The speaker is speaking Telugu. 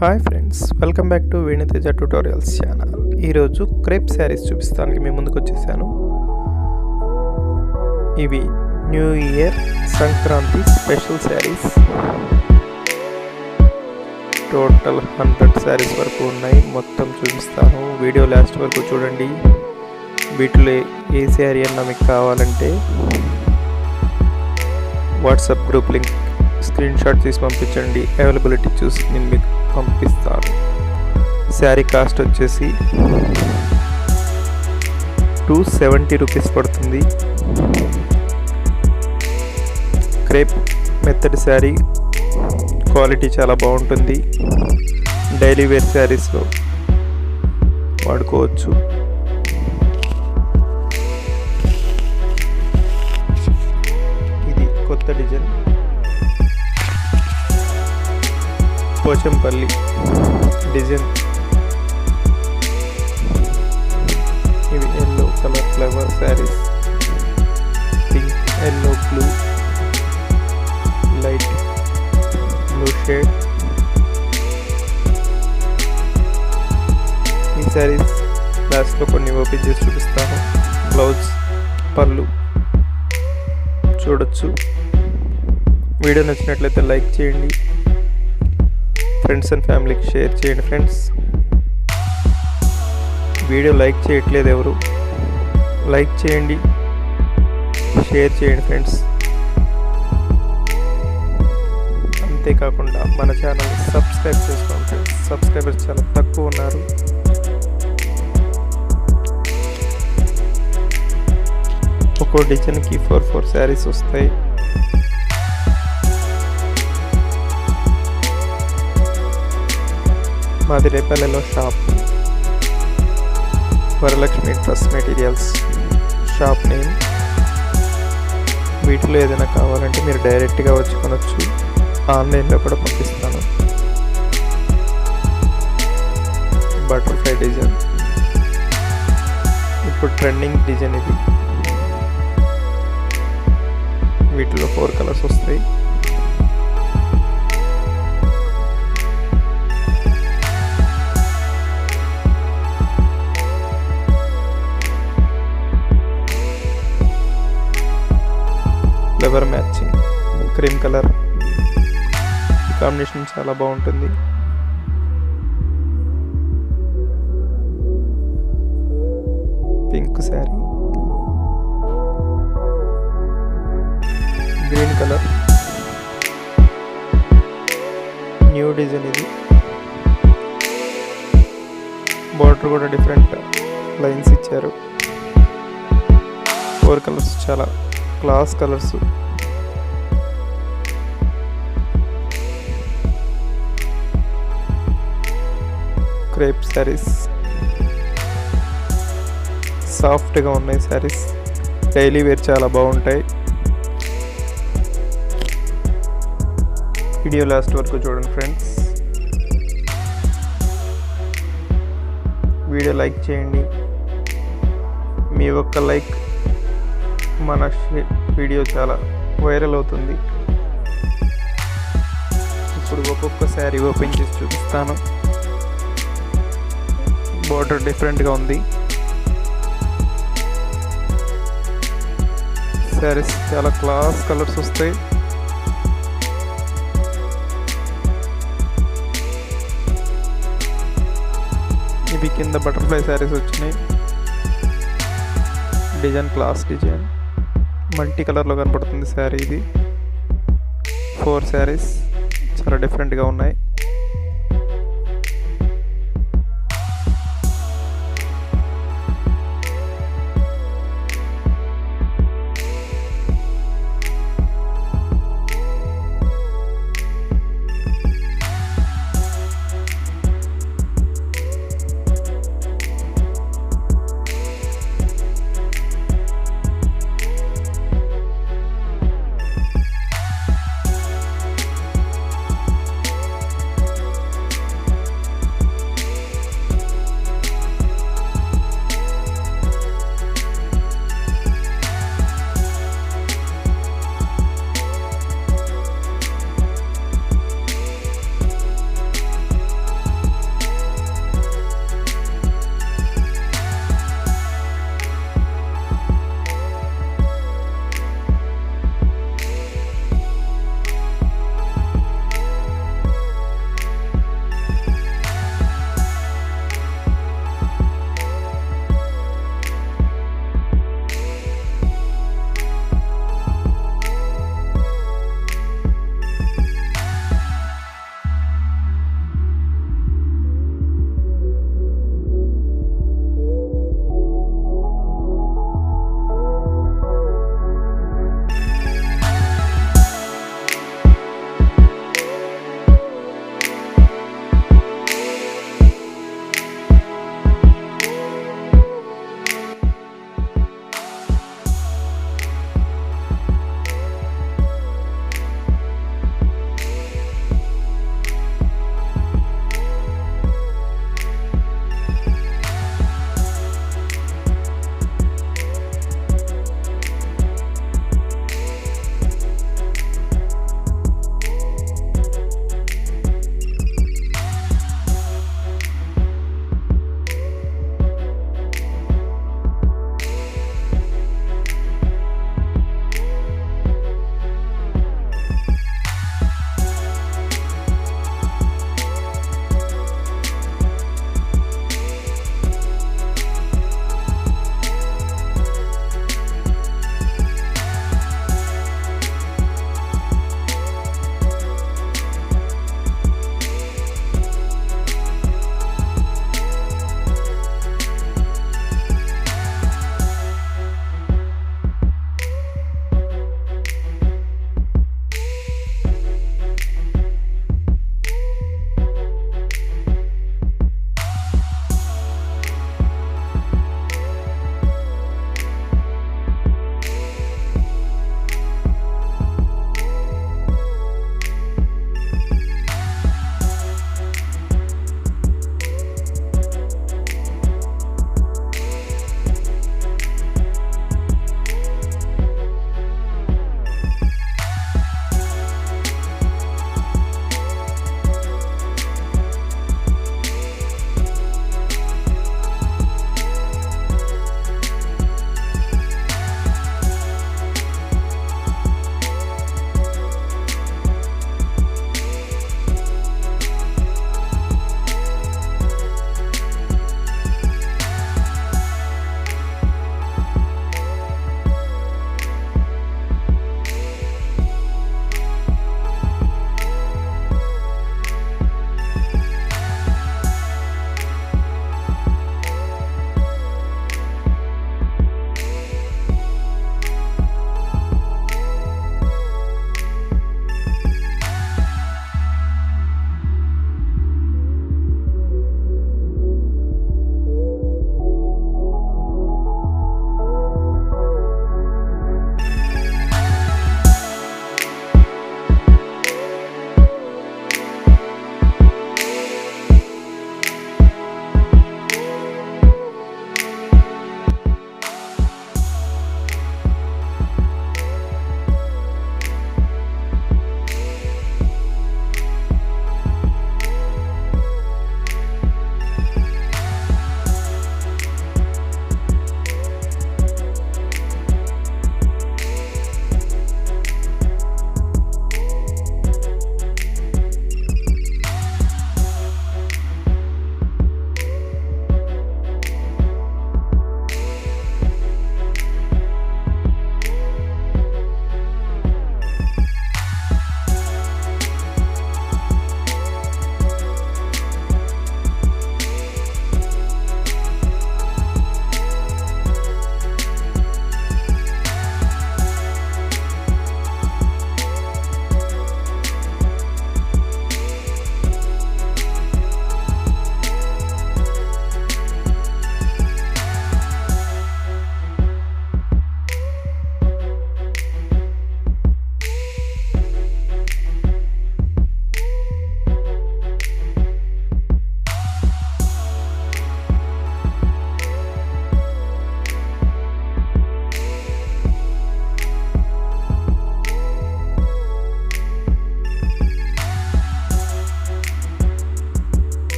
Hi friends, welcome back to Venu Teja tutorials channel. ఈరోజు క్రేప్ శారీస్ చూపిస్తానికి మీ ముందుకు వచ్చేసాను. ఇవి new year Sankranti special saris. Total 100 saris వరకు ఉన్నాయి. మొత్తం చూపిస్తాను, వీడియో లాస్ట్ వరకు చూడండి. వీటిలో ఏ శారీ అన్నా మీకు కావాలంటే WhatsApp group link screen shot తీసి పంపించండి. అవైలబిలిటీ చూసి నేను మీకు పంపిస్తాను. శారీ కాస్ట్ వచ్చేసి 270 రూపీస్ పడుతుంది. క్రేప్ మెత్తడి శారీ, క్వాలిటీ చాలా బాగుంటుంది. డైలీ వేర్ శారీస్లో వాడుకోవచ్చు. ఇది కొత్త డిజైన్, పోచంపల్లి డిజైన్. ఇవి yellow colour flower saris, pink, yellow, blue, light blue shade. ఈ శారీస్ లాస్ట్లో కొన్ని ఓపెన్ చేసి చూపిస్తాను. బ్లౌజ్, పళ్ళు చూడొచ్చు. వీడియో నచ్చినట్లయితే లైక్ చేయండి, ఫ్రెండ్స్ అండ్ ఫ్యామిలీకి షేర్ చేయండి. ఫ్రెండ్స్, వీడియో లైక్ చేయట్లేదు ఎవరు? లైక్ చేయండి, షేర్ చేయండి ఫ్రెండ్స్. అంతేకాకుండా మన ఛానల్ని సబ్స్క్రైబ్ చేసుకోండి ఫ్రెండ్స్. సబ్స్క్రైబర్స్ చాలా తక్కువ ఉన్నారు. ఒక్కో డిజైన్కి 4 శారీస్ వస్తాయి. మాది రేపల్లెలో shop, Varalakshmi dress materials shop name. వీటిలో ఏదైనా కావాలంటే మీరు డైరెక్ట్గా వచ్చి కొనొచ్చు. ఆన్లైన్లో కూడా పంపిస్తాను. బటర్ఫ్లై డిజైన్ ఇప్పుడు ట్రెండింగ్ డిజైన్ ఇది. వీటిలో 4 కలర్స్ వస్తాయి. Flower matching, cream colour combination చాలా బాగుంటుంది. Pink sari, green colour, new design ఇది. బార్డర్ కూడా డిఫరెంట్ లైన్స్ ఇచ్చారు. 4 కలర్స్ చాలా క్లాస్ కలర్స్. క్రేప్ శారీస్ సాఫ్ట్గా ఉన్నాయి. శారీస్ డైలీ వేర్ చాలా బాగుంటాయి. వీడియో లాస్ట్ వరకు చూడండి ఫ్రెండ్స్. వీడియో లైక్ చేయండి. మీ ఒక్క లైక్ మన వీడియో చాలా వైరల్ అవుతుంది. ఇప్పుడు ఒక్కొక్క శారీ ఓపెన్ చేసి చూపిస్తాను. బార్డర్ డిఫరెంట్గా ఉంది. శారీస్ చాలా క్లాస్ కలర్స్ వస్తాయి. ఇవి కింద బటర్ఫ్లై శారీస్ వచ్చినాయి. డిజైన్ క్లాస్ డిజైన్, మల్టీ కలర్లో కనపడుతుంది శారీ ఇది. 4 శారీస్ చాలా డిఫరెంట్గా ఉన్నాయి.